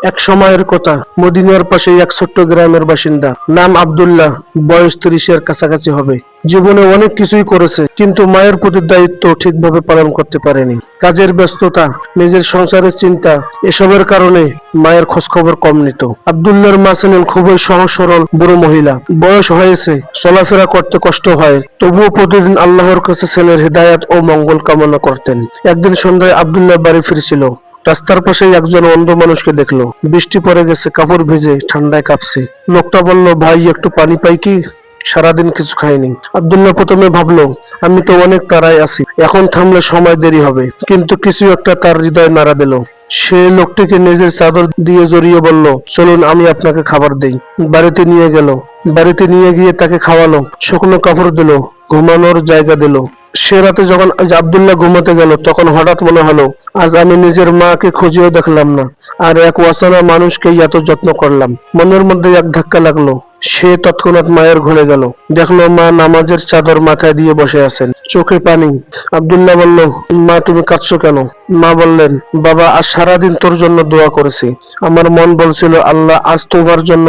এক সময়ের কথা, মদিনার পাশে এক ছোট্ট গ্রামের বাসিন্দা, নাম আব্দুল্লাহ। বয়স 30-এর কাছাকাছি হবে। জীবনে অনেক কিছুই করেছে, কিন্তু মায়ের প্রতি দায়িত্ব ঠিকভাবে পালন করতে পারেনি। কাজের ব্যস্ততা, নিজের সংসারের চিন্তা, এসবের কারণে মায়ের খোঁজখবর কম নিত। আব্দুল্লাহর মা ছিলেন খুবই সহজ সরল বুড়ো মহিলা। বয়স হয়েছে, চলাফেরা করতে কষ্ট হয়, তবুও প্রতিদিন আল্লাহর কাছে ছেলের হিদায়াত ও মঙ্গল কামনা করতেন। একদিন সন্ধ্যায় আব্দুল্লাহ বাড়ি ফিরছিল। রাস্তার পাশেই একজন অন্ধ মানুষকে দেখলো। বৃষ্টি পড়ে গেছে, কাপড় ভিজে, ঠান্ডায় কাঁপছে। লোকটা বলল, ভাই একটু পানি পাই কি? সারাদিন কিছু খাইনি। আব্দুল্লাহ প্রথমে ভাবলো, আমি তো অনেক তাড়ায় আছি, এখন থামলে সময় দেরি হবে। কিন্তু কিছু একটা তার হৃদয় নাড়া দিল। সে লোকটিকে নিজের চাদর দিয়ে জড়িয়ে বলল, চলুন আমি আপনাকে খাবার দেই। বাড়িতে নিয়ে গেল। বাড়িতে নিয়ে গিয়ে তাকে খাওয়ালো, শুকনো কাপড় দিল, ঘুমানোর জায়গা দিল। সে রাতে যখন আব্দুল্লাহ ঘুমাতে গেল, তখন হঠাৎ মনে হলো, আজ আমি নিজের মাকে খুঁজেও দেখলাম না, আর এক অচেনা মানুষকেই এত যত্ন করলাম। মনের মধ্যে এক ধাক্কা লাগলো। সে তৎক্ষণাৎ মায়ের ঘরে গেল। দেখলো মা নামাজের চাদর মাথায় দিয়ে বসে আছেন, চোখে পানি। আব্দুল্লাহ বলল, মা তুমি কাঁদছো কেন? মা বললেন, বাবা আজ সারাদিন তোর জন্য দোয়া করেছি। আমার মন বলছিল আল্লাহ আজ তোমার জন্য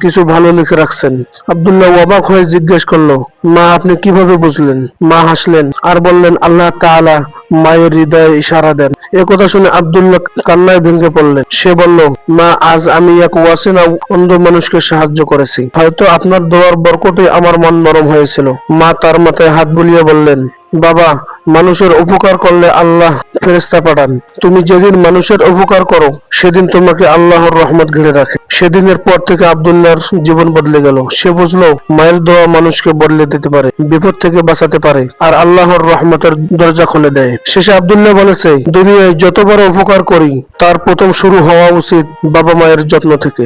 কিছু ভালো লিখে রাখছেন। আব্দুল্লাহ অবাক হয়ে জিজ্ঞেস করলো, মা আপনি কিভাবে বুঝলেন? মা হাসলেন আর বললেন, আল্লাহ তাআলা মায়ের হৃদয়ে ইশারা দেন। এ কথা শুনে আব্দুল্লাহ কান্নায় ভেঙে পড়লেন। সে বলল, মা আজ আমি এক অচেনা অন্ধ মানুষকে সাহায্য করেছি। হয়তো আপনার দোয়ার বরকতে আমার মন নরম হয়েছিল। মা তার মাথায় হাত বুলিয়ে বললেন, বাবা মানুষের উপকার করলে আল্লাহ ফেরেশতা পাঠান। তুমি যেদিন মানুষের উপকার করো, সেদিন তোমাকে আল্লাহর রহমত ঘিরে রাখে। সেদিনের পর থেকে আব্দুল্লাহর জীবন বদলে গেল। সে বুঝলো, মায়ের দোয়া মানুষকে বদলে দিতে পারে, বিপদ থেকে বাঁচাতে পারে, আর আল্লাহর রহমতের দরজা খুলে দেয়। শেষে আব্দুল্লাহ বলেছে, দুনিয়ায় যত বড় উপকার করি, তার প্রথম শুরু হওয়া উচিত বাবা মায়ের যত্ন থেকে।